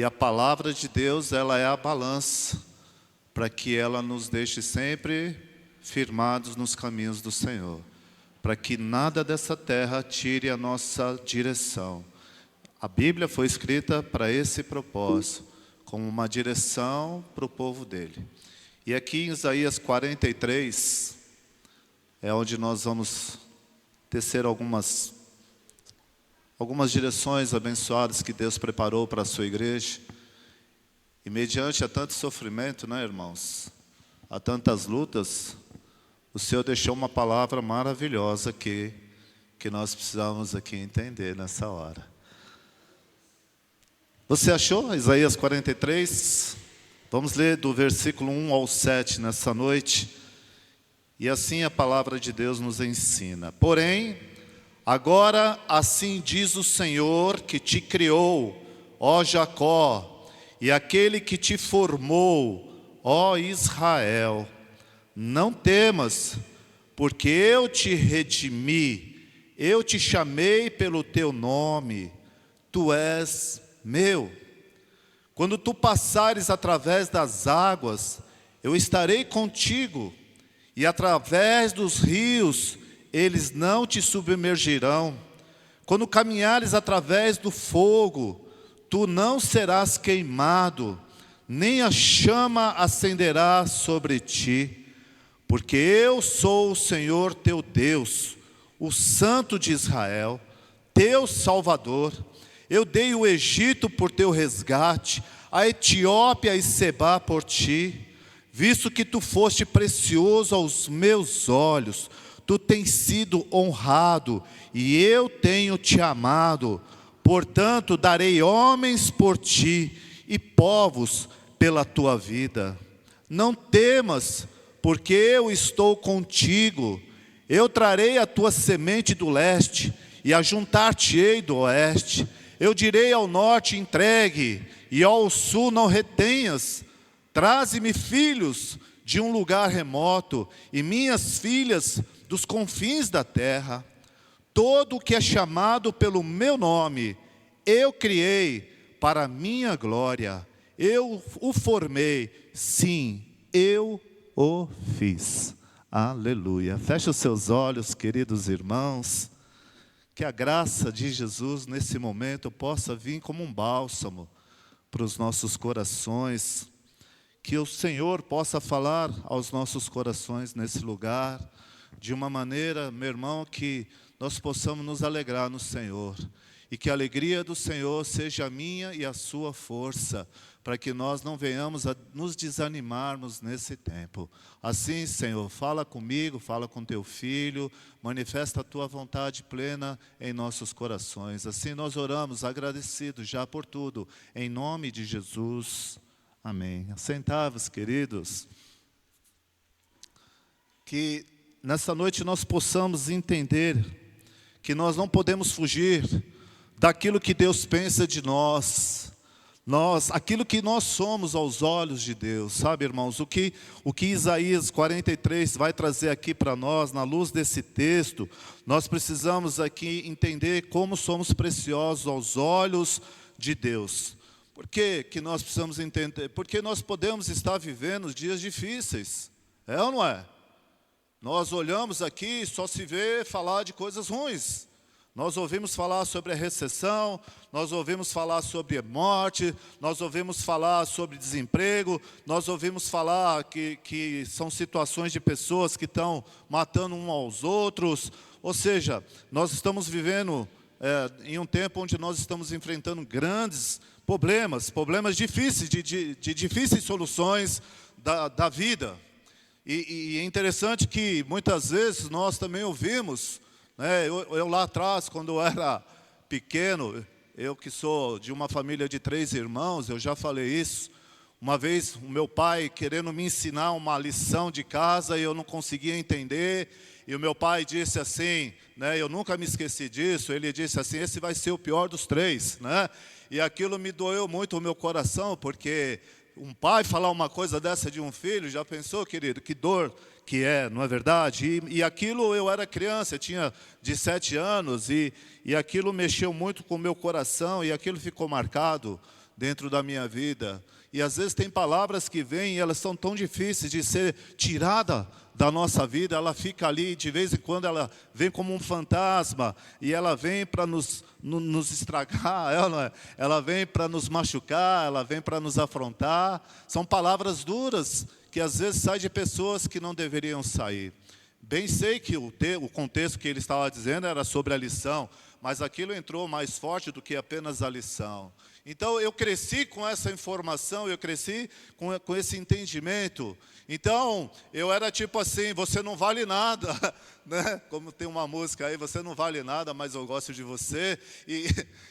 E a palavra de Deus, ela é a balança, para que ela nos deixe sempre firmados nos caminhos do Senhor, para que nada dessa terra tire a nossa direção. A Bíblia foi escrita para esse propósito, como uma direção para o povo dele. E aqui em Isaías 43, é onde nós vamos tecer algumas direções abençoadas que Deus preparou para a sua igreja. E mediante a tanto sofrimento, né, irmãos, a tantas lutas, o Senhor deixou uma palavra maravilhosa que nós precisamos aqui entender nessa hora. Você achou Isaías 43? Vamos ler do versículo 1 ao 7 nessa noite. E assim a palavra de Deus nos ensina. Porém, agora assim diz o Senhor que te criou, ó Jacó, e aquele que te formou, ó Israel. Não temas, porque eu te redimi, eu te chamei pelo teu nome, tu és meu. Quando tu passares através das águas, eu estarei contigo, e através dos rios, eles não te submergirão. Quando caminhares através do fogo, tu não serás queimado, nem a chama acenderá sobre ti, porque eu sou o Senhor teu Deus, o Santo de Israel, teu Salvador. Eu dei o Egito por teu resgate, a Etiópia e Sebá por ti, visto que tu foste precioso aos meus olhos, tu tens sido honrado, e eu tenho te amado. Portanto, darei homens por ti, e povos pela tua vida. Não temas, porque eu estou contigo. Eu trarei a tua semente do leste, e ajuntar-te-ei do oeste. Eu direi ao norte, entregue, e ao sul não retenhas. Traze-me filhos de um lugar remoto, e minhas filhas dos confins da terra. Todo o que é chamado pelo meu nome, eu criei para a minha glória. Eu o formei, sim, eu o fiz. Aleluia. Feche os seus olhos, queridos irmãos. Que a graça de Jesus nesse momento possa vir como um bálsamo para os nossos corações. Que o Senhor possa falar aos nossos corações nesse lugar, de uma maneira, meu irmão, que nós possamos nos alegrar no Senhor. E que a alegria do Senhor seja a minha e a sua força, para que nós não venhamos a nos desanimarmos nesse tempo. Assim, Senhor, fala comigo, fala com teu filho, manifesta a tua vontade plena em nossos corações. Assim nós oramos agradecidos já por tudo, em nome de Jesus. Amém. Assentai-vos, queridos. Que nessa noite nós possamos entender que nós não podemos fugir daquilo que Deus pensa de nós, aquilo que nós somos aos olhos de Deus, sabe, irmãos? O que Isaías 43 vai trazer aqui para nós, na luz desse texto, nós precisamos aqui entender como somos preciosos aos olhos de Deus. Por que nós precisamos entender? Porque nós podemos estar vivendo dias difíceis, é ou não é? Nós olhamos aqui e só se vê falar de coisas ruins. Nós ouvimos falar sobre a recessão, nós ouvimos falar sobre morte, nós ouvimos falar sobre desemprego, nós ouvimos falar que são situações de pessoas que estão matando uns aos outros. Ou seja, nós estamos vivendo em um tempo onde nós estamos enfrentando grandes problemas difíceis, de difíceis soluções da vida. E é interessante que muitas vezes nós também ouvimos, né, eu lá atrás, quando eu era pequeno, eu que sou de uma família de 3 irmãos, eu já falei isso. Uma vez o meu pai querendo me ensinar uma lição de casa e eu não conseguia entender. E o meu pai disse assim, né, eu nunca me esqueci disso, ele disse assim, esse vai ser o pior dos 3. Né? E aquilo me doeu muito o meu coração, porque um pai falar uma coisa dessa de um filho, já pensou, querido, que dor que é, não é verdade? E aquilo, eu era criança, eu tinha 17 anos, e aquilo mexeu muito com o meu coração, e aquilo ficou marcado dentro da minha vida. E às vezes tem palavras que vêm e elas são tão difíceis de ser tirada da nossa vida. Ela fica ali, de vez em quando ela vem como um fantasma. E ela vem para nos estragar, ela vem para nos machucar, ela vem para nos afrontar. São palavras duras que às vezes saem de pessoas que não deveriam sair. Bem sei que o contexto que ele estava dizendo era sobre a lição, mas aquilo entrou mais forte do que apenas a lição. Então eu cresci com essa informação, eu cresci com esse entendimento. Então eu era tipo assim, você não vale nada, né? Como tem uma música aí, você não vale nada, mas eu gosto de você. E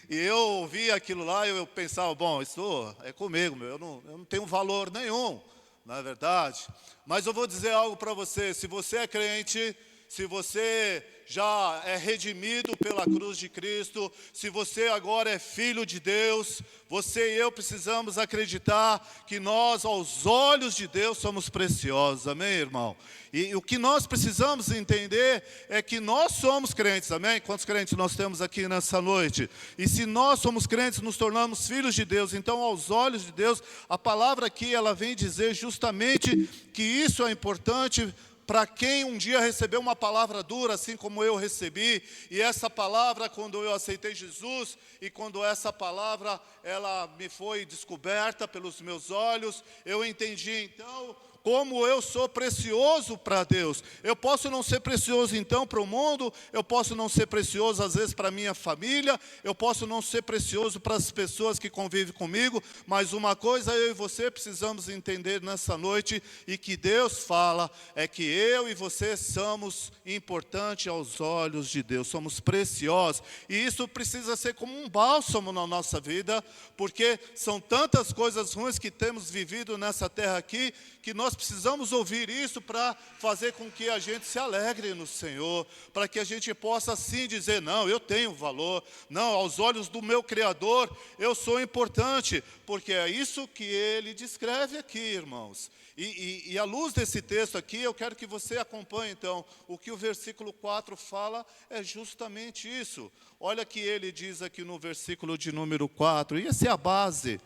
eu ouvi aquilo lá e eu pensava, bom, isso é comigo, eu não tenho valor nenhum, não é verdade? Mas eu vou dizer algo para você, se você é crente, se você já é redimido pela cruz de Cristo, se você agora é filho de Deus, você e eu precisamos acreditar que nós, aos olhos de Deus, somos preciosos, amém, irmão? E o que nós precisamos entender é que nós somos crentes, amém? Quantos crentes nós temos aqui nessa noite? E se nós somos crentes, nos tornamos filhos de Deus, então aos olhos de Deus, a palavra aqui, ela vem dizer justamente que isso é importante para quem um dia recebeu uma palavra dura, assim como eu recebi, e essa palavra, quando eu aceitei Jesus, e quando essa palavra, ela me foi descoberta pelos meus olhos, eu entendi então como eu sou precioso para Deus. Eu posso não ser precioso então para o mundo, eu posso não ser precioso às vezes para a minha família, eu posso não ser precioso para as pessoas que convivem comigo, mas uma coisa eu e você precisamos entender nessa noite, e que Deus fala, é que eu e você somos importantes aos olhos de Deus, somos preciosos, e isso precisa ser como um bálsamo na nossa vida, porque são tantas coisas ruins que temos vivido nessa terra aqui, que nós precisamos ouvir isso para fazer com que a gente se alegre no Senhor, para que a gente possa sim dizer, não, eu tenho valor, não, aos olhos do meu Criador, eu sou importante, porque é isso que ele descreve aqui, irmãos. E à luz desse texto aqui, eu quero que você acompanhe então, o que o versículo 4 fala é justamente isso. Olha que ele diz aqui no versículo de número 4, e essa é a base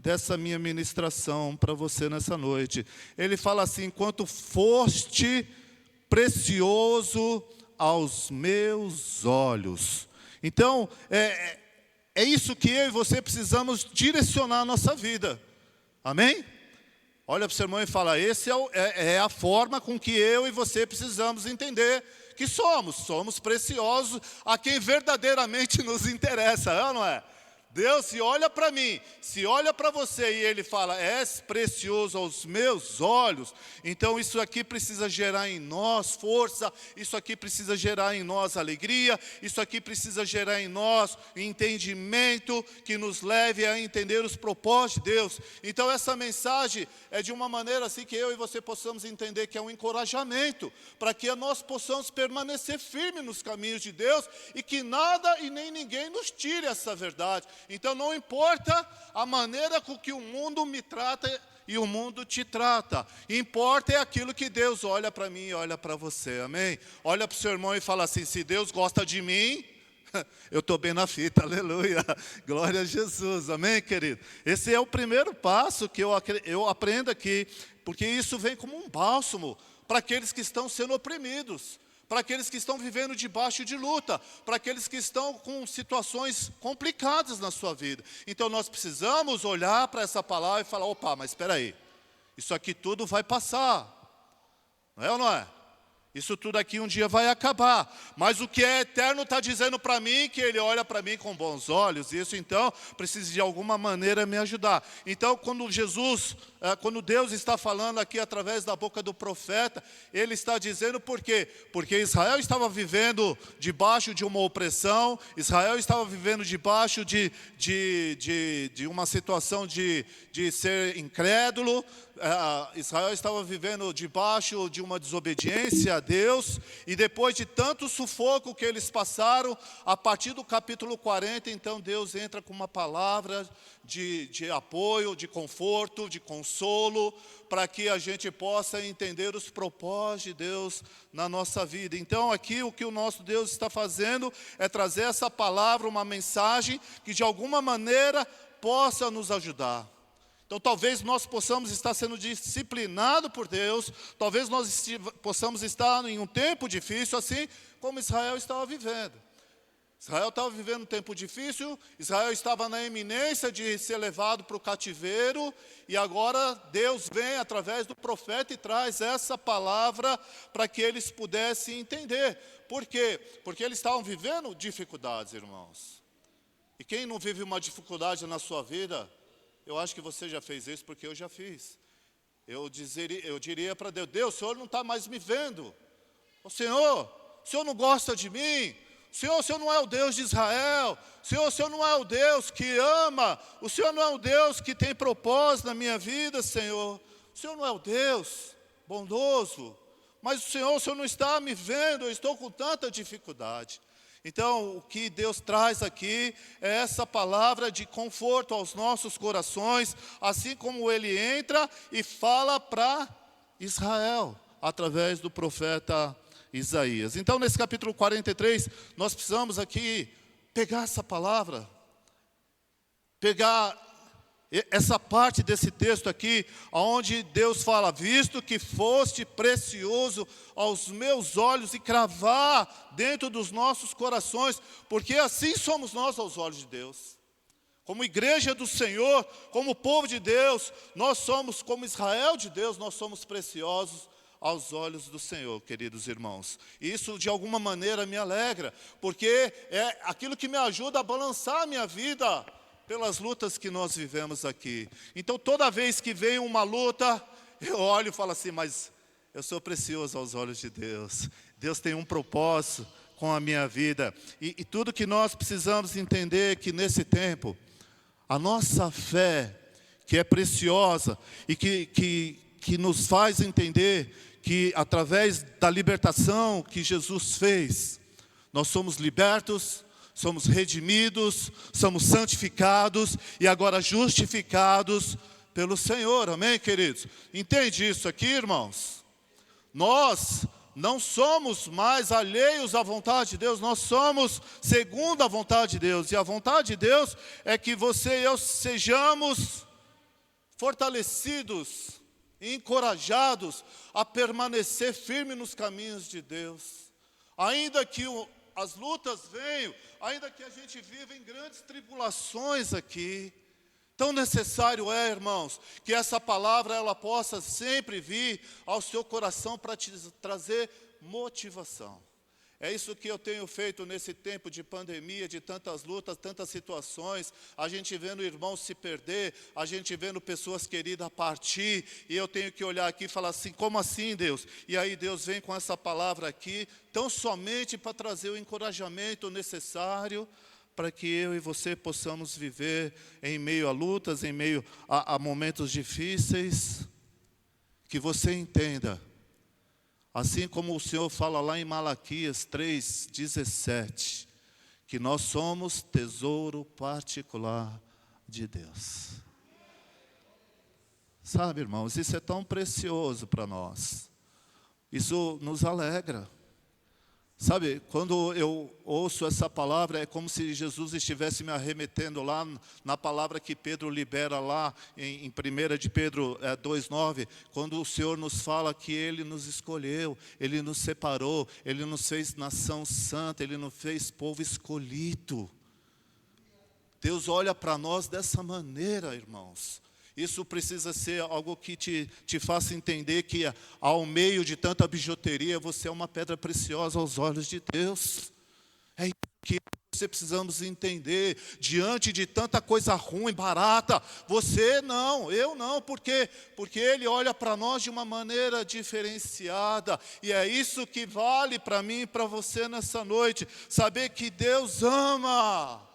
dessa minha ministração para você nessa noite. Ele fala assim, enquanto foste precioso aos meus olhos. Então, é isso que eu e você precisamos direcionar a nossa vida. Amém? Olha para o seu irmão e fala, essa é a forma com que eu e você precisamos entender que somos preciosos a quem verdadeiramente nos interessa, não é? Deus, se olha para mim, se olha para você e Ele fala, és precioso aos meus olhos, então isso aqui precisa gerar em nós força, isso aqui precisa gerar em nós alegria, isso aqui precisa gerar em nós entendimento que nos leve a entender os propósitos de Deus. Então essa mensagem é de uma maneira assim que eu e você possamos entender que é um encorajamento, para que nós possamos permanecer firmes nos caminhos de Deus e que nada e nem ninguém nos tire essa verdade. Então não importa a maneira com que o mundo me trata e o mundo te trata. Importa é aquilo que Deus olha para mim e olha para você, amém? Olha para o seu irmão e fala assim, se Deus gosta de mim, eu estou bem na fita, aleluia, glória a Jesus, amém, querido? Esse é o primeiro passo que eu aprendo aqui, porque isso vem como um bálsamo para aqueles que estão sendo oprimidos, para aqueles que estão vivendo debaixo de luta, para aqueles que estão com situações complicadas na sua vida. Então nós precisamos olhar para essa palavra e falar, opa, mas espera aí, isso aqui tudo vai passar, não é ou não é? Isso tudo aqui um dia vai acabar, mas o que é eterno está dizendo para mim que Ele olha para mim com bons olhos, e isso então precisa de alguma maneira me ajudar. Então quando Deus está falando aqui através da boca do profeta, Ele está dizendo por quê? Porque Israel estava vivendo debaixo de uma opressão, Israel estava vivendo debaixo de uma situação de ser incrédulo, Israel estava vivendo debaixo de uma desobediência a Deus, e depois de tanto sufoco que eles passaram, a partir do capítulo 40, então Deus entra com uma palavra de apoio, de conforto, de consolo, para que a gente possa entender os propósitos de Deus na nossa vida. Então aqui o que o nosso Deus está fazendo é trazer essa palavra, uma mensagem que de alguma maneira possa nos ajudar. Então talvez nós possamos estar sendo disciplinados por Deus, talvez nós possamos estar em um tempo difícil, assim como Israel estava vivendo. Israel estava vivendo um tempo difícil, Israel estava na iminência de ser levado para o cativeiro, e agora Deus vem através do profeta e traz essa palavra para que eles pudessem entender. Por quê? Porque eles estavam vivendo dificuldades, irmãos. E quem não vive uma dificuldade na sua vida, eu acho que você já fez isso, porque eu já fiz. Eu diria para Deus: Deus, o Senhor não está mais me vendo. O Senhor não gosta de mim. O Senhor não é o Deus de Israel. O Senhor não é o Deus que ama. O Senhor não é o Deus que tem propósito na minha vida, Senhor. O Senhor não é o Deus bondoso. Mas o Senhor não está me vendo, eu estou com tanta dificuldade. Então, o que Deus traz aqui é essa palavra de conforto aos nossos corações, assim como Ele entra e fala para Israel, através do profeta Isaías. Então, nesse capítulo 43, nós precisamos aqui pegar essa palavra, pegar essa parte desse texto aqui, onde Deus fala: visto que foste precioso aos meus olhos, e cravar dentro dos nossos corações, porque assim somos nós aos olhos de Deus. Como igreja do Senhor, como povo de Deus, nós somos como Israel de Deus, nós somos preciosos aos olhos do Senhor, queridos irmãos. Isso de alguma maneira me alegra, porque é aquilo que me ajuda a balançar a minha vida pelas lutas que nós vivemos aqui. Então toda vez que vem uma luta, eu olho e falo assim: mas eu sou precioso aos olhos de Deus. Deus tem um propósito com a minha vida. E tudo que nós precisamos entender é que nesse tempo, a nossa fé, que é preciosa e que nos faz entender que através da libertação que Jesus fez, nós somos libertos, somos redimidos, somos santificados e agora justificados pelo Senhor. Amém, queridos? Entende isso aqui, irmãos? Nós não somos mais alheios à vontade de Deus, nós somos segundo a vontade de Deus. E a vontade de Deus é que você e eu sejamos fortalecidos, encorajados a permanecer firme nos caminhos de Deus. Ainda que as lutas venham, ainda que a gente viva em grandes tribulações aqui, tão necessário é, irmãos, que essa palavra ela possa sempre vir ao seu coração para te trazer motivação. É isso que eu tenho feito nesse tempo de pandemia, de tantas lutas, tantas situações, a gente vendo irmãos se perder, a gente vendo pessoas queridas partir, e eu tenho que olhar aqui e falar assim: como assim, Deus? E aí Deus vem com essa palavra aqui, tão somente para trazer o encorajamento necessário, para que eu e você possamos viver em meio a lutas, em meio a momentos difíceis, que você entenda. Assim como o Senhor fala lá em Malaquias 3:17, que nós somos tesouro particular de Deus. Sabe, irmãos, isso é tão precioso para nós. Isso nos alegra. Sabe, quando eu ouço essa palavra, é como se Jesus estivesse me arremetendo lá na palavra que Pedro libera lá em 1 de Pedro 2:9, quando o Senhor nos fala que Ele nos escolheu, Ele nos separou, Ele nos fez nação santa, Ele nos fez povo escolhido. Deus olha para nós dessa maneira, irmãos. Isso precisa ser algo que te faça entender que ao meio de tanta bijuteria, você é uma pedra preciosa aos olhos de Deus. É isso que você precisamos entender. Diante de tanta coisa ruim, barata, você não, eu não. Por quê? Porque Ele olha para nós de uma maneira diferenciada. E é isso que vale para mim e para você nessa noite. Saber que Deus ama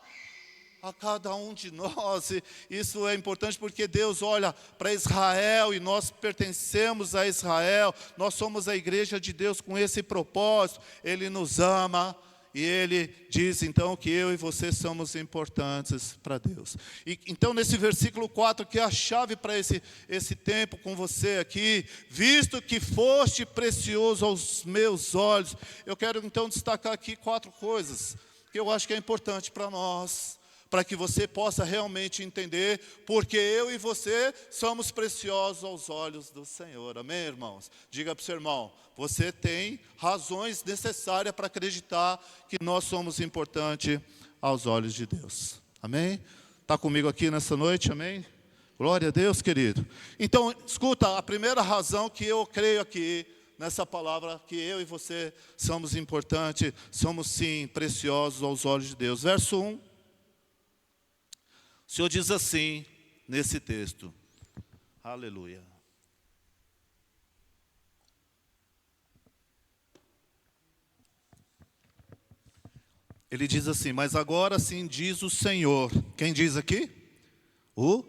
a cada um de nós. E isso é importante porque Deus olha para Israel e nós pertencemos a Israel, nós somos a igreja de Deus com esse propósito. Ele nos ama e Ele diz então que eu e você somos importantes para Deus. E então nesse versículo 4, que é a chave para esse tempo com você aqui: visto que foste precioso aos meus olhos. Eu quero então destacar aqui 4 coisas que eu acho que é importante para nós para que você possa realmente entender, porque eu e você somos preciosos aos olhos do Senhor. Amém, irmãos? Diga para o seu irmão, você tem razões necessárias para acreditar que nós somos importantes aos olhos de Deus. Amém? Está comigo aqui nessa noite, amém? Glória a Deus, querido. Então, escuta, a primeira razão que eu creio aqui, nessa palavra, que eu e você somos importantes, somos sim preciosos aos olhos de Deus. Verso 1, o Senhor diz assim, nesse texto, aleluia. Ele diz assim, mas agora sim diz o Senhor. Quem diz aqui? O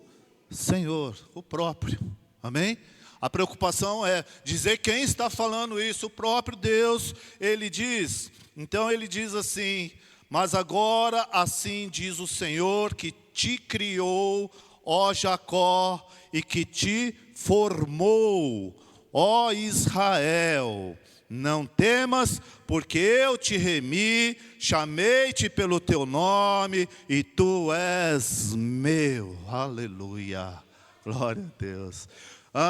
Senhor, o próprio. Amém? A preocupação é dizer quem está falando isso, o próprio Deus, Ele diz. Então Ele diz assim, mas agora assim diz o Senhor que te criou, ó Jacó, e que te formou, ó Israel. Não temas, porque eu te remi, chamei-te pelo teu nome, e tu és meu. Aleluia, glória a Deus.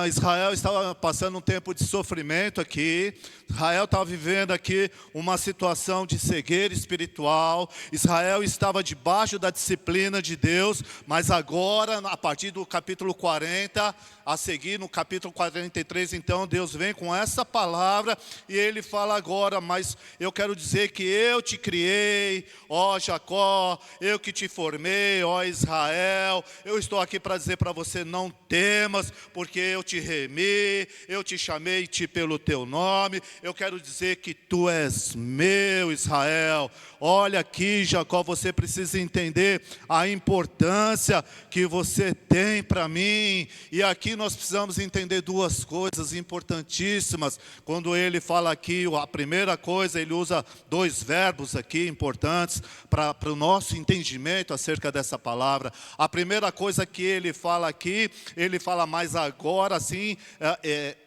Israel estava passando um tempo de sofrimento aqui. Israel estava vivendo aqui uma situação de cegueira espiritual. Israel estava debaixo da disciplina de Deus. Mas agora, a partir do capítulo 40, a seguir no capítulo 43, então Deus vem com essa palavra. E Ele fala agora, mas eu quero dizer que eu te criei, ó Jacó. Eu que te formei, ó Israel. Eu estou aqui para dizer para você, não temas, porque eu te remi, eu te chamei-te pelo teu nome. Eu quero dizer que tu és meu, Israel. Olha aqui, Jacó, você precisa entender a importância que você tem para mim. E aqui nós precisamos entender duas coisas importantíssimas. Quando ele fala aqui, a primeira coisa, ele usa dois verbos aqui importantes para o nosso entendimento acerca dessa palavra. A primeira coisa que ele fala aqui, ele fala, mas agora sim,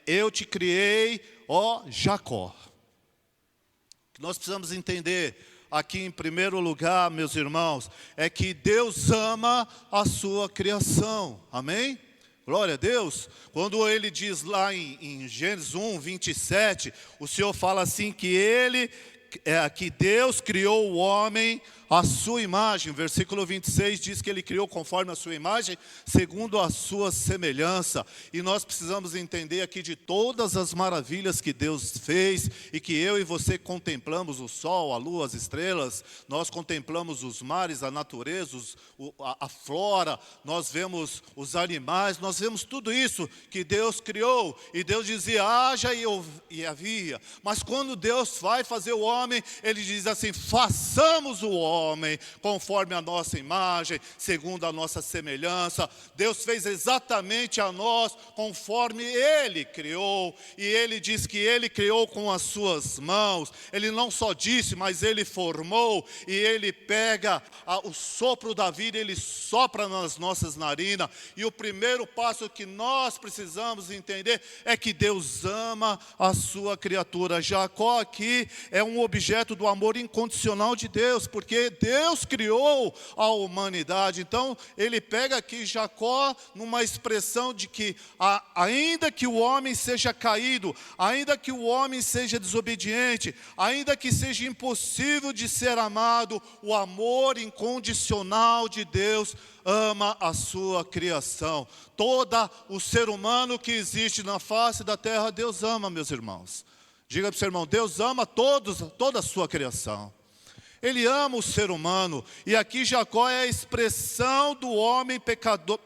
eu te criei, ó Jacó. Nós precisamos entender aqui em primeiro lugar, meus irmãos, é que Deus ama a sua criação, amém? Glória a Deus. Quando ele diz lá em Gênesis 1, 27, o Senhor fala assim que Deus criou o homem à sua imagem. Versículo 26 diz que Ele criou conforme a sua imagem, segundo a sua semelhança. E nós precisamos entender aqui de todas as maravilhas que Deus fez, e que eu e você contemplamos o sol, a lua, as estrelas, nós contemplamos os mares, a natureza, a flora, nós vemos os animais, nós vemos tudo isso que Deus criou. E Deus dizia, haja e havia. Mas quando Deus vai fazer o homem, Ele diz assim, façamos o homem conforme a nossa imagem, segundo a nossa semelhança. Deus fez exatamente a nós conforme Ele criou. E Ele diz que Ele criou com as suas mãos. Ele não só disse, mas Ele formou. E Ele pega o sopro da vida, Ele sopra nas nossas narinas. E o primeiro passo que nós precisamos entender é que Deus ama a sua criatura. Jacó aqui é um objeto do amor incondicional de Deus, porque Deus criou a humanidade. Então ele pega aqui Jacó numa expressão de que ainda que o homem seja caído, ainda que o homem seja desobediente, ainda que seja impossível de ser amado, o amor incondicional de Deus ama a sua criação. Todo o ser humano que existe na face da terra, Deus ama, meus irmãos. Diga para o seu irmão, Deus ama toda a sua criação. Ele ama o ser humano. E aqui Jacó é a expressão do homem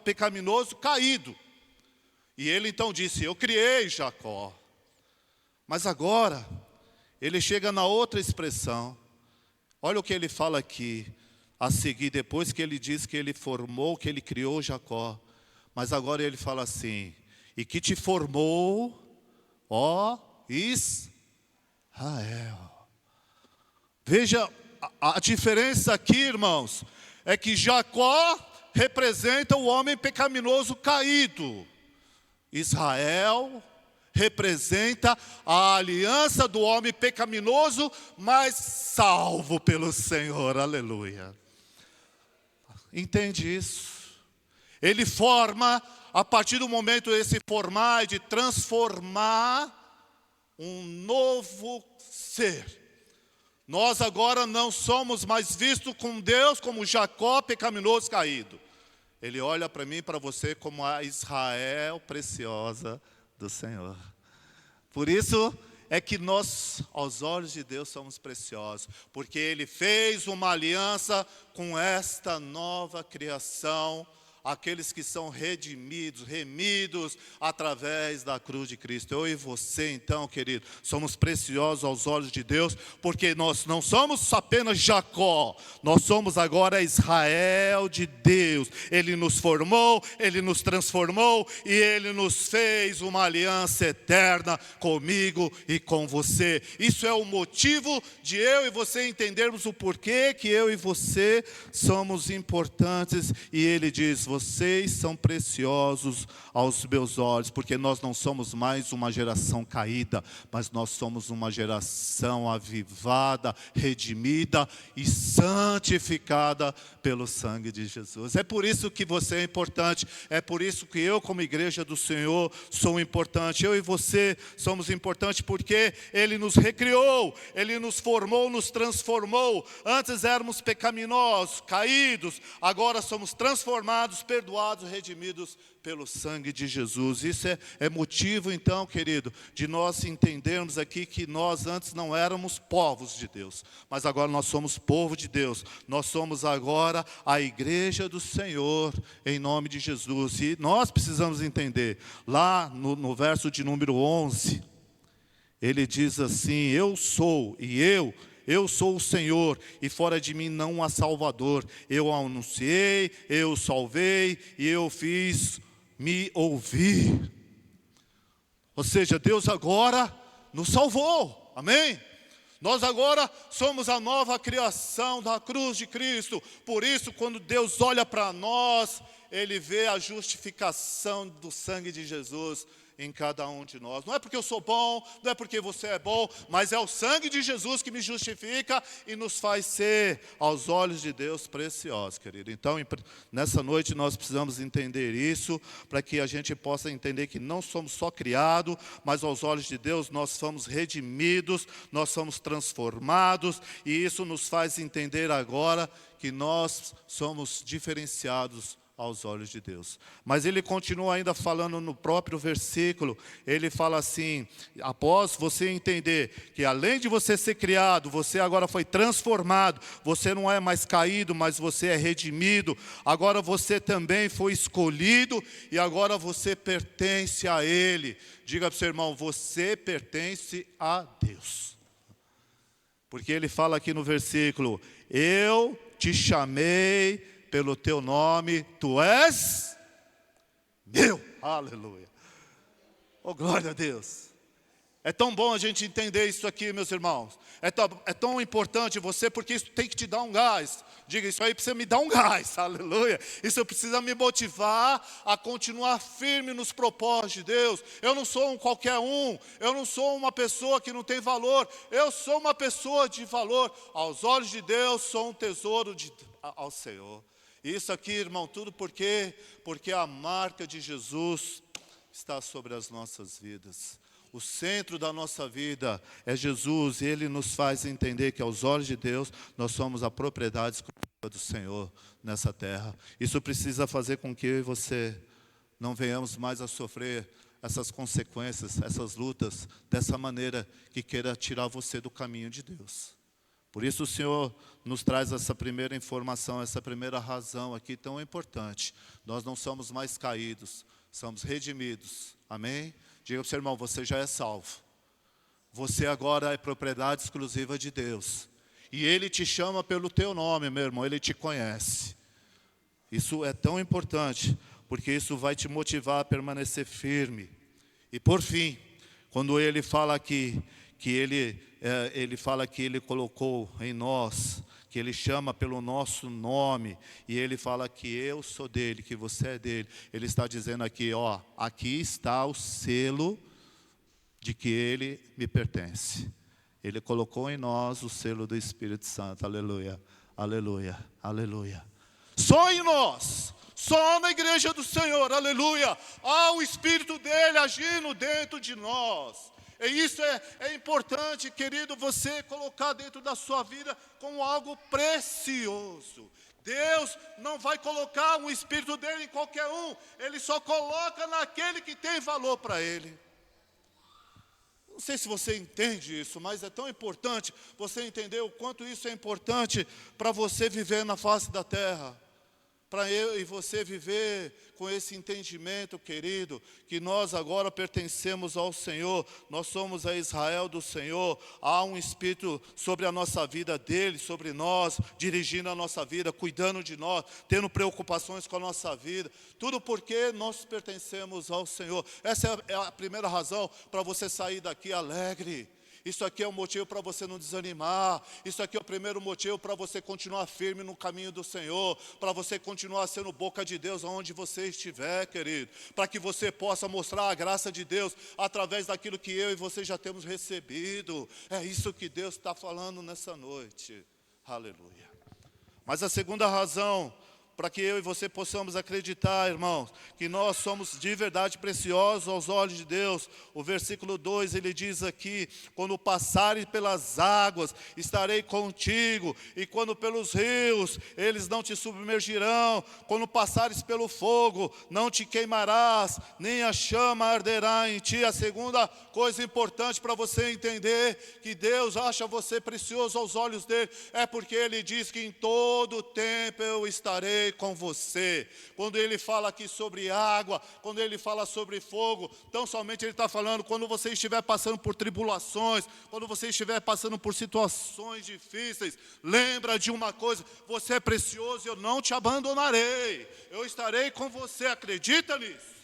pecaminoso caído. E ele então disse, eu criei Jacó. Mas agora, ele chega na outra expressão. Olha o que ele fala aqui, a seguir, depois que ele diz que ele formou, que ele criou Jacó. Mas agora ele fala assim, e que te formou, ó Israel. Veja, a diferença aqui, irmãos, é que Jacó representa o homem pecaminoso caído. Israel representa a aliança do homem pecaminoso, mas salvo pelo Senhor, aleluia. entende isso. Ele forma, a partir do momento esse formar, de transformar um novo ser. Nós agora não somos mais vistos com Deus como Jacó pecaminoso caído. Ele olha para mim e para você como a Israel preciosa do Senhor. Por isso é que nós, aos olhos de Deus, somos preciosos. Porque Ele fez uma aliança com esta nova criação, aqueles que são redimidos, remidos através da cruz de Cristo. Eu e você, então, querido, somos preciosos aos olhos de Deus, porque nós não somos apenas Jacó, nós somos agora Israel de Deus. Ele nos formou, Ele nos transformou e Ele nos fez uma aliança eterna comigo e com você. Isso é o motivo de eu e você entendermos o porquê que eu e você somos importantes. E Ele diz: vocês são preciosos aos meus olhos, porque nós não somos mais uma geração caída, mas nós somos uma geração avivada, redimida e santificada pelo sangue de Jesus. É por isso que você é importante, é por isso que eu, como igreja do Senhor, sou importante. Eu e você somos importantes porque Ele nos recriou, Ele nos formou, nos transformou. Antes éramos pecaminosos, caídos, agora somos transformados, perdoados, redimidos pelo sangue de Jesus. Isso é motivo, então, querido, de nós entendermos aqui que nós antes não éramos povos de Deus, mas agora nós somos povo de Deus. Nós somos agora a igreja do Senhor, em nome de Jesus. E nós precisamos entender, lá no verso de número 11, ele diz assim: eu sou, eu sou o Senhor, e fora de mim não há Salvador. Eu anunciei, eu salvei, e eu fiz me ouvir. Ou seja, Deus agora nos salvou, amém? Nós agora somos a nova criação da cruz de Cristo. Por isso, quando Deus olha para nós, Ele vê a justificação do sangue de Jesus em cada um de nós. Não é porque eu sou bom, não é porque você é bom, mas é o sangue de Jesus que me justifica e nos faz ser, aos olhos de Deus, preciosos, querido. Então, nessa noite nós precisamos entender isso, para que a gente possa entender que não somos só criados, mas aos olhos de Deus nós somos redimidos, nós somos transformados, e isso nos faz entender agora que nós somos diferenciados aos olhos de Deus. Mas ele continua ainda falando no próprio versículo. Ele fala assim: após você entender que além de você ser criado, você agora foi transformado, você não é mais caído, mas você é redimido, agora você também foi escolhido e agora você pertence a Ele. Diga para o seu irmão: você pertence a Deus. Porque ele fala aqui no versículo: eu te chamei pelo teu nome, tu és meu. Aleluia. Oh, glória a Deus. É tão bom a gente entender isso aqui, meus irmãos. É tão importante você, porque isso tem que te dar um gás. Diga: isso aí precisa me dar um gás. Aleluia. Isso precisa me motivar a continuar firme nos propósitos de Deus. Eu não sou um qualquer um. Eu não sou uma pessoa que não tem valor. Eu sou uma pessoa de valor. Aos olhos de Deus, sou um tesouro ao Senhor. Isso aqui, irmão, tudo porque a marca de Jesus está sobre as nossas vidas. O centro da nossa vida é Jesus, e Ele nos faz entender que aos olhos de Deus nós somos a propriedade exclusiva do Senhor nessa terra. Isso precisa fazer com que eu e você não venhamos mais a sofrer essas consequências, essas lutas, dessa maneira que queira tirar você do caminho de Deus. Por isso o Senhor nos traz essa primeira informação, essa primeira razão aqui tão importante. Nós não somos mais caídos, somos redimidos. Amém? Diga para o seu irmão: você já é salvo. Você agora é propriedade exclusiva de Deus. E Ele te chama pelo teu nome, meu irmão, Ele te conhece. Isso é tão importante, porque isso vai te motivar a permanecer firme. E por fim, quando Ele fala aqui, que ele fala que Ele colocou em nós, que Ele chama pelo nosso nome, e Ele fala que eu sou dele, que você é dele. Ele está dizendo aqui, ó, aqui está o selo de que Ele me pertence. Ele colocou em nós o selo do Espírito Santo. Aleluia, aleluia, aleluia. só em nós, só na igreja do Senhor, aleluia, há o Espírito dele agindo dentro de nós. E isso é importante, querido, você colocar dentro da sua vida como algo precioso. Deus não vai colocar o Espírito dele em qualquer um, ele só coloca naquele que tem valor para ele. Não sei se você entende isso, mas é tão importante você entender o quanto isso é importante para você viver na face da terra. Para eu e você viver com esse entendimento, querido, que nós agora pertencemos ao Senhor, nós somos a Israel do Senhor, há um Espírito sobre a nossa vida dele, sobre nós, dirigindo a nossa vida, cuidando de nós, tendo preocupações com a nossa vida, tudo porque nós pertencemos ao Senhor. Essa é a primeira razão para você sair daqui alegre. Isso aqui é um motivo para você não desanimar. Isso aqui é o primeiro motivo para você continuar firme no caminho do Senhor, para você continuar sendo boca de Deus onde você estiver, querido, para que você possa mostrar a graça de Deus através daquilo que eu e você já temos recebido. É isso que Deus está falando nessa noite. Aleluia. Mas a segunda razão para que eu e você possamos acreditar, irmãos, que nós somos de verdade preciosos aos olhos de Deus. O versículo 2, ele diz aqui: quando passares pelas águas, estarei contigo, e quando pelos rios, eles não te submergirão. Quando passares pelo fogo, não te queimarás, nem a chama arderá em ti. A segunda coisa importante para você entender que Deus acha você precioso aos olhos dele, é porque ele diz que em todo tempo eu estarei com você. Quando ele fala aqui sobre água, quando ele fala sobre fogo, tão somente ele está falando quando você estiver passando por tribulações, quando você estiver passando por situações difíceis, lembra de uma coisa: você é precioso, eu não te abandonarei, eu estarei com você. Acredita nisso?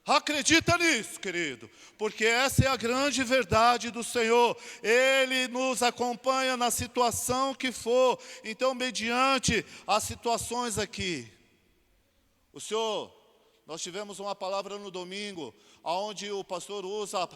Acredita nisso, querido, porque essa é a grande verdade do Senhor. Ele nos acompanha na situação que for. Então, mediante as situações aqui, nós tivemos uma palavra no domingo, onde o pastor usa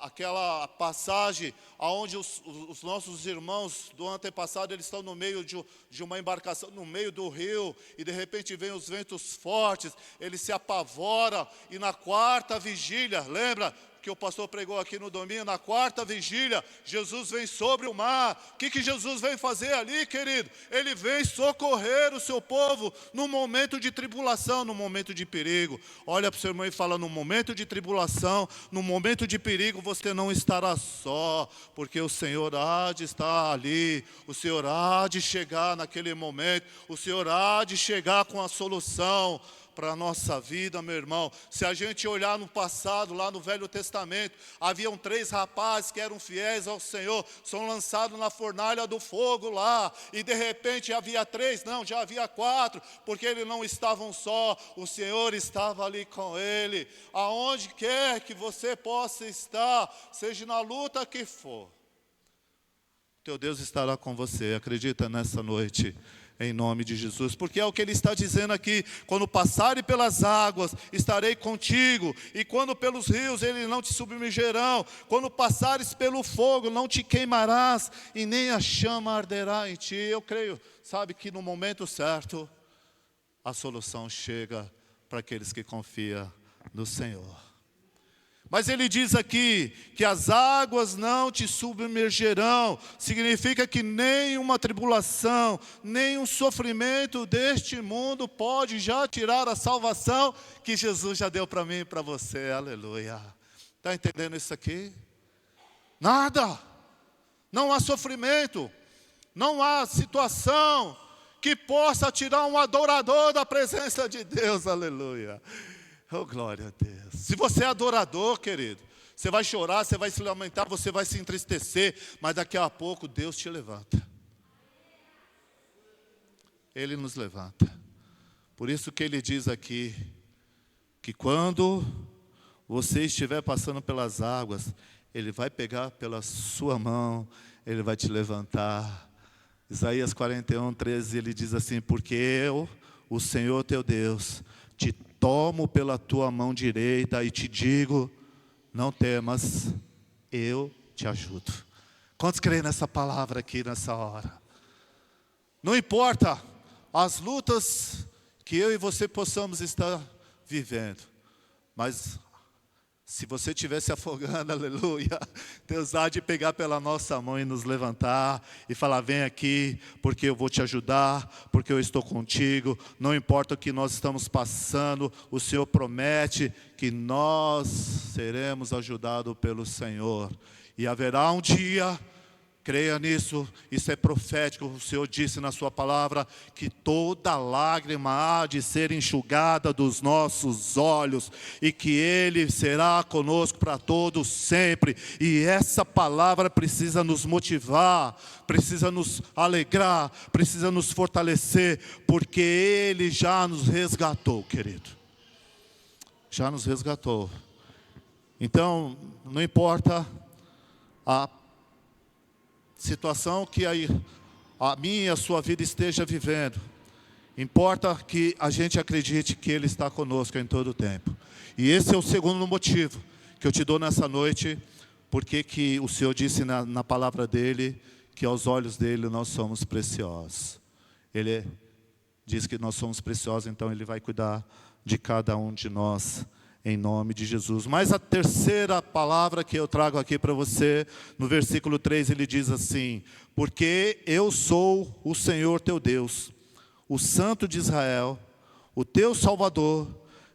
aquela passagem, onde os nossos irmãos do antepassado, eles estão no meio de uma embarcação, no meio do rio, e de repente vem os ventos fortes, eles se apavoram, e na quarta vigília, lembra que o pastor pregou aqui no domingo, na quarta vigília, Jesus vem sobre o mar. O que Jesus vem fazer ali, querido? Ele vem socorrer o seu povo no momento de tribulação, no momento de perigo. Olha para o seu irmão e fala: no momento de tribulação, no momento de perigo, você não estará só, porque o Senhor há de estar ali, o Senhor há de chegar naquele momento, o Senhor há de chegar com a solução para a nossa vida, meu irmão. Se a gente olhar no passado, lá no Velho Testamento, haviam 3 rapazes que eram fiéis ao Senhor, são lançados na fornalha do fogo lá, e de repente havia 3, não, já havia 4, porque eles não estavam só, o Senhor estava ali com ele. Aonde quer que você possa estar, seja na luta que for, teu Deus estará com você. Acredita nessa noite? Em nome de Jesus, porque é o que ele está dizendo aqui: quando passares pelas águas, estarei contigo, e quando pelos rios, eles não te submergerão. Quando passares pelo fogo, não te queimarás, e nem a chama arderá em ti. Eu creio, sabe, que no momento certo, a solução chega para aqueles que confiam no Senhor. Mas ele diz aqui que as águas não te submergerão. Significa que nenhuma tribulação, nenhum sofrimento deste mundo pode já tirar a salvação que Jesus já deu para mim e para você. Aleluia. Está entendendo isso aqui? Nada. Não há sofrimento, não há situação que possa tirar um adorador da presença de Deus. Aleluia. Oh, glória a Deus. Se você é adorador, querido, você vai chorar, você vai se lamentar, você vai se entristecer, mas daqui a pouco Deus te levanta. Ele nos levanta. Por isso que ele diz aqui, que quando você estiver passando pelas águas, ele vai pegar pela sua mão, ele vai te levantar. Isaías 41:13, ele diz assim: porque eu, o Senhor teu Deus, te tomo pela tua mão direita e te digo: não temas, eu te ajudo. Quantos creem nessa palavra aqui nessa hora? Não importa as lutas que eu e você possamos estar vivendo. Mas se você estiver se afogando, aleluia, Deus há de pegar pela nossa mão e nos levantar e falar: vem aqui, porque eu vou te ajudar, porque eu estou contigo. Não importa o que nós estamos passando, o Senhor promete que nós seremos ajudados pelo Senhor. E haverá um dia, creia nisso, isso é profético, o Senhor disse na sua palavra, que toda lágrima há de ser enxugada dos nossos olhos, e que Ele será conosco para todos sempre. E essa palavra precisa nos motivar, precisa nos alegrar, precisa nos fortalecer, porque Ele já nos resgatou, querido. Já nos resgatou. Então, não importa a situação que a minha e a sua vida esteja vivendo, importa que a gente acredite que Ele está conosco em todo o tempo. E esse é o segundo motivo que eu te dou nessa noite, porque que o Senhor disse na palavra dEle, que aos olhos dEle nós somos preciosos. Ele diz que nós somos preciosos, então Ele vai cuidar de cada um de nós, em nome de Jesus. Mas a terceira palavra que eu trago aqui para você, no versículo 3, ele diz assim: porque eu sou o Senhor teu Deus, o Santo de Israel, o teu Salvador.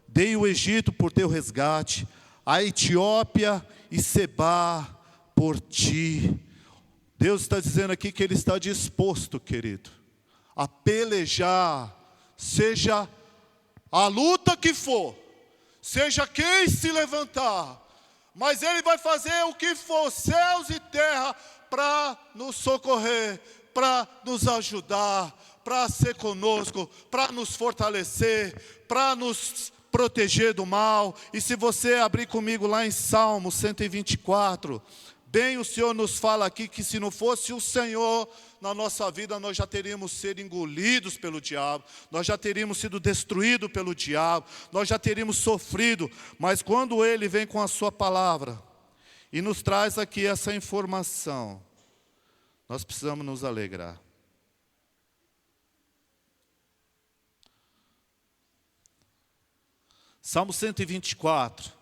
Dei o Egito por teu resgate, a Etiópia e Sebá por ti. Deus está dizendo aqui que Ele está disposto, querido, a pelejar, seja a luta que for, seja quem se levantar, mas Ele vai fazer o que for, céus e terra, para nos socorrer, para nos ajudar, para ser conosco, para nos fortalecer, para nos proteger do mal. E se você abrir comigo lá em Salmo 124, bem o Senhor nos fala aqui que se não fosse o Senhor na nossa vida, nós já teríamos sido engolidos pelo diabo, nós já teríamos sido destruídos pelo diabo, nós já teríamos sofrido. Mas quando Ele vem com a sua palavra e nos traz aqui essa informação, nós precisamos nos alegrar. Salmo 124.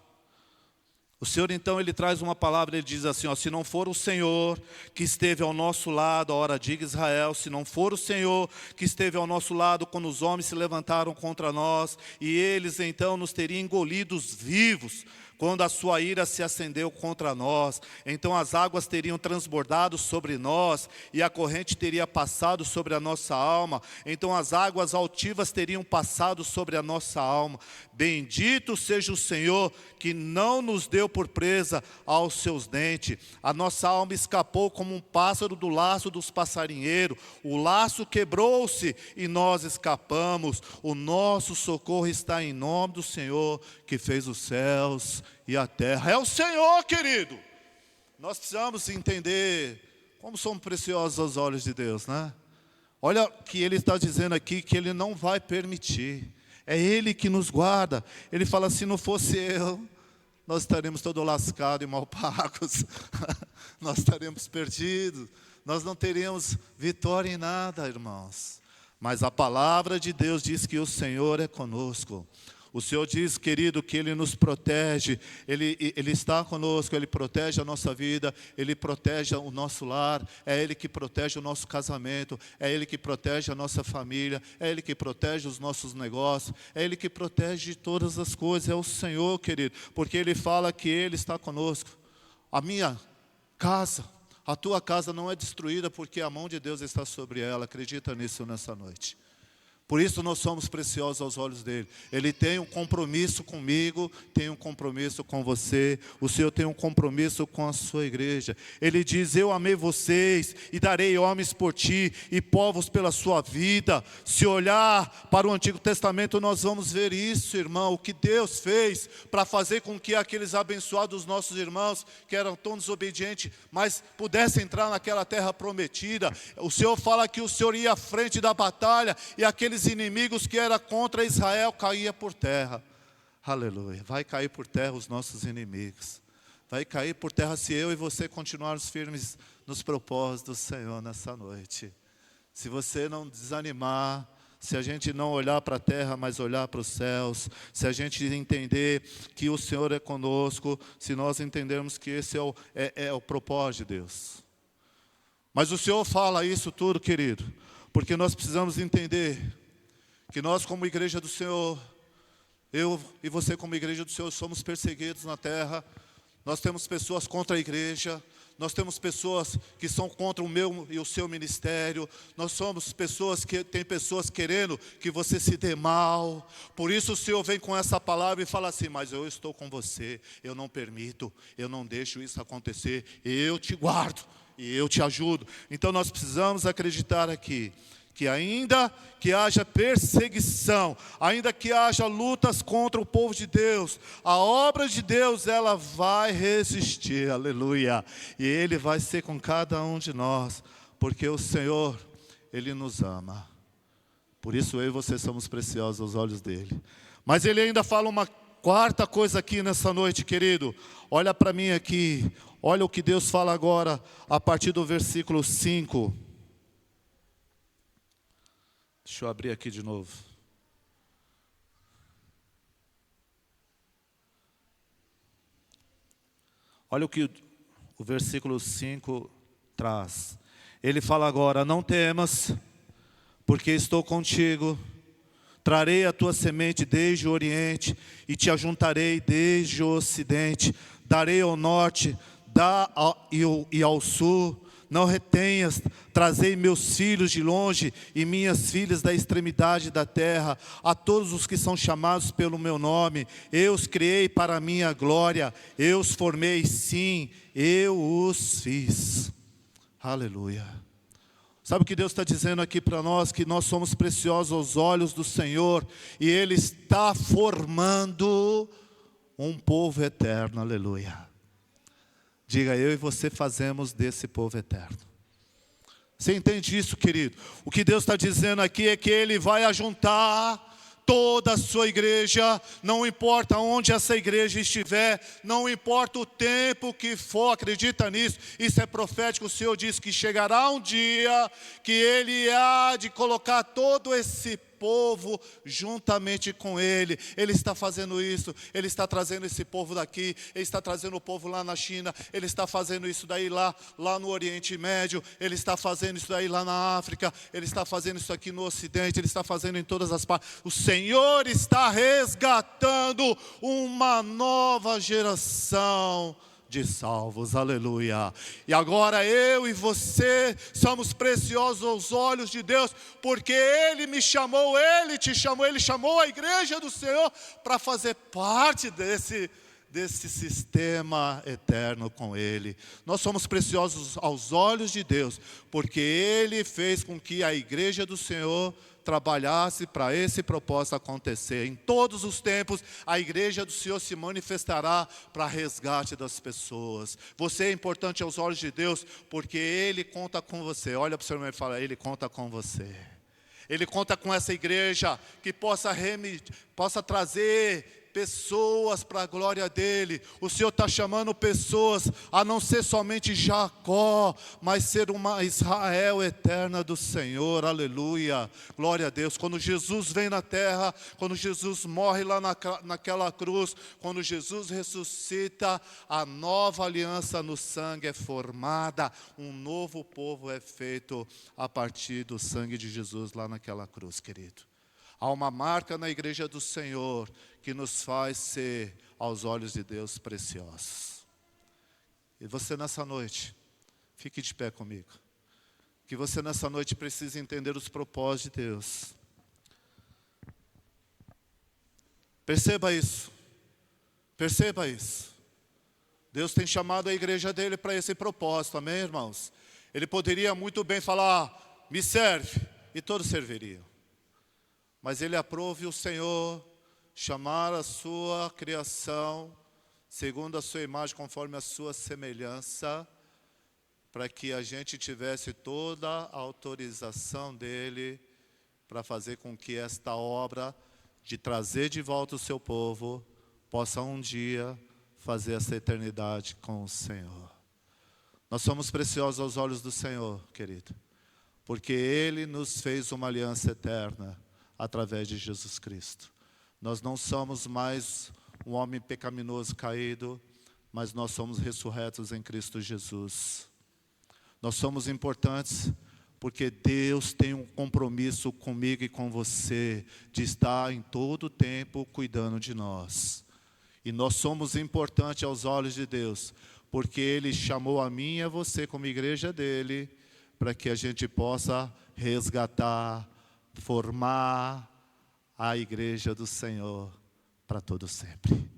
O Senhor então, Ele traz uma palavra, Ele diz assim, ó: se não for o Senhor que esteve ao nosso lado, ora diga Israel, se não for o Senhor que esteve ao nosso lado quando os homens se levantaram contra nós, e eles então nos teriam engolidos vivos, quando a sua ira se acendeu contra nós, então as águas teriam transbordado sobre nós, e a corrente teria passado sobre a nossa alma, então as águas altivas teriam passado sobre a nossa alma. Bendito seja o Senhor, que não nos deu por presa aos seus dentes. A nossa alma escapou como um pássaro do laço dos passarinheiros. O laço quebrou-se e nós escapamos. O nosso socorro está em nome do Senhor, que fez os céus e a terra. É o Senhor, querido. Nós precisamos entender como somos preciosos aos olhos de Deus, né? Olha que Ele está dizendo aqui que Ele não vai permitir. É Ele que nos guarda. Ele fala, se não fosse eu, nós estaremos todos lascados e mal pagos. Nós estaremos perdidos. Nós não teríamos vitória em nada, irmãos. Mas a palavra de Deus diz que o Senhor é conosco. O Senhor diz, querido, que Ele nos protege, Ele está conosco, Ele protege a nossa vida, Ele protege o nosso lar, é Ele que protege o nosso casamento, é Ele que protege a nossa família, é Ele que protege os nossos negócios, é Ele que protege todas as coisas, é o Senhor, querido, porque Ele fala que Ele está conosco. A minha casa, a tua casa não é destruída porque a mão de Deus está sobre ela, acredita nisso nessa noite. Por isso nós somos preciosos aos olhos dEle. Ele tem um compromisso comigo, tem um compromisso com você. O Senhor tem um compromisso com a sua igreja. Ele diz, eu amei vocês e darei homens por ti e povos pela sua vida. Se olhar para o Antigo Testamento, nós vamos ver isso, irmão. O que Deus fez para fazer com que aqueles abençoados nossos irmãos, que eram tão desobedientes, mas pudessem entrar naquela terra prometida. O Senhor fala que o Senhor ia à frente da batalha e aqueles inimigos que era contra Israel caía por terra. Aleluia. Vai cair por terra os nossos inimigos. Vai cair por terra se eu e você continuarmos firmes nos propósitos do Senhor nessa noite. Se você não desanimar, se a gente não olhar para a terra, mas olhar para os céus, se a gente entender que o Senhor é conosco, se nós entendermos que esse é o propósito de Deus. Mas o Senhor fala isso tudo, querido, porque nós precisamos entender que nós, como igreja do Senhor, eu e você como igreja do Senhor, somos perseguidos na terra. Nós temos pessoas contra a igreja, nós temos pessoas que são contra o meu e o seu ministério, nós somos pessoas que tem pessoas querendo que você se dê mal. Por isso o Senhor vem com essa palavra e fala assim: mas eu estou com você, eu não permito, eu não deixo isso acontecer, eu te guardo e eu te ajudo. Então nós precisamos acreditar aqui que ainda que haja perseguição, ainda que haja lutas contra o povo de Deus, a obra de Deus, ela vai resistir, aleluia. E Ele vai ser com cada um de nós, porque o Senhor, Ele nos ama. Por isso eu e você somos preciosos aos olhos dEle. Mas Ele ainda fala uma quarta coisa aqui nessa noite, querido. Olha para mim aqui, olha o que Deus fala agora, a partir do versículo 5. Deixa eu abrir aqui de novo. Olha o que o versículo 5 traz. Ele fala agora: não temas, porque estou contigo. Trarei a tua semente desde o oriente e te ajuntarei desde o ocidente. Darei ao norte e ao sul. Não retenhas, trazei meus filhos de longe e minhas filhas da extremidade da terra, a todos os que são chamados pelo meu nome. Eu os criei para a minha glória, eu os formei, sim, eu os fiz. Aleluia. Sabe o que Deus está dizendo aqui para nós? Que nós somos preciosos aos olhos do Senhor, e Ele está formando um povo eterno, aleluia. Diga: eu e você fazemos desse povo eterno. Você entende isso, querido? O que Deus está dizendo aqui é que Ele vai ajuntar toda a sua igreja, não importa onde essa igreja estiver, não importa o tempo que for, acredita nisso, isso é profético. O Senhor diz que chegará um dia que Ele há de colocar todo esse povo juntamente com Ele. Ele está fazendo isso, Ele está trazendo esse povo daqui, Ele está trazendo o povo lá na China, Ele está fazendo isso daí lá no Oriente Médio, Ele está fazendo isso daí lá na África, Ele está fazendo isso aqui no Ocidente, Ele está fazendo em todas as partes. O Senhor está resgatando uma nova geração de salvos, aleluia. E agora eu e você somos preciosos aos olhos de Deus, porque Ele me chamou, Ele te chamou, Ele chamou a igreja do Senhor para fazer parte desse sistema eterno com Ele. Nós somos preciosos aos olhos de Deus, porque Ele fez com que a igreja do Senhor trabalhasse para esse propósito acontecer. Em todos os tempos, a igreja do Senhor se manifestará para resgate das pessoas. Você é importante aos olhos de Deus, porque Ele conta com você. Olha para o seu irmão e fala: Ele conta com você. Ele conta com essa igreja que possa trazer pessoas para a glória dEle. O Senhor está chamando pessoas a não ser somente Jacó, mas ser uma Israel eterna do Senhor, aleluia, glória a Deus. Quando Jesus vem na terra, quando Jesus morre lá naquela cruz, quando Jesus ressuscita, a nova aliança no sangue é formada, um novo povo é feito a partir do sangue de Jesus lá naquela cruz, querido. Há uma marca na igreja do Senhor que nos faz ser, aos olhos de Deus, preciosos. E você nessa noite, fique de pé comigo. Que você nessa noite precisa entender os propósitos de Deus. Perceba isso. Perceba isso. Deus tem chamado a igreja dele para esse propósito, amém, irmãos? Ele poderia muito bem falar: me serve, e todos serviriam. Mas Ele aprove o Senhor chamar a sua criação segundo a sua imagem, conforme a sua semelhança, para que a gente tivesse toda a autorização dEle para fazer com que esta obra de trazer de volta o seu povo possa um dia fazer essa eternidade com o Senhor. Nós somos preciosos aos olhos do Senhor, querido, porque Ele nos fez uma aliança eterna. através de Jesus Cristo. Nós não somos mais um homem pecaminoso caído, mas nós somos ressurretos em Cristo Jesus. Nós somos importantes porque Deus tem um compromisso comigo e com você de estar em todo o tempo cuidando de nós. E nós somos importantes aos olhos de Deus, porque Ele chamou a mim e a você como igreja dEle, para que a gente possa resgatar, formar a igreja do Senhor para todo sempre.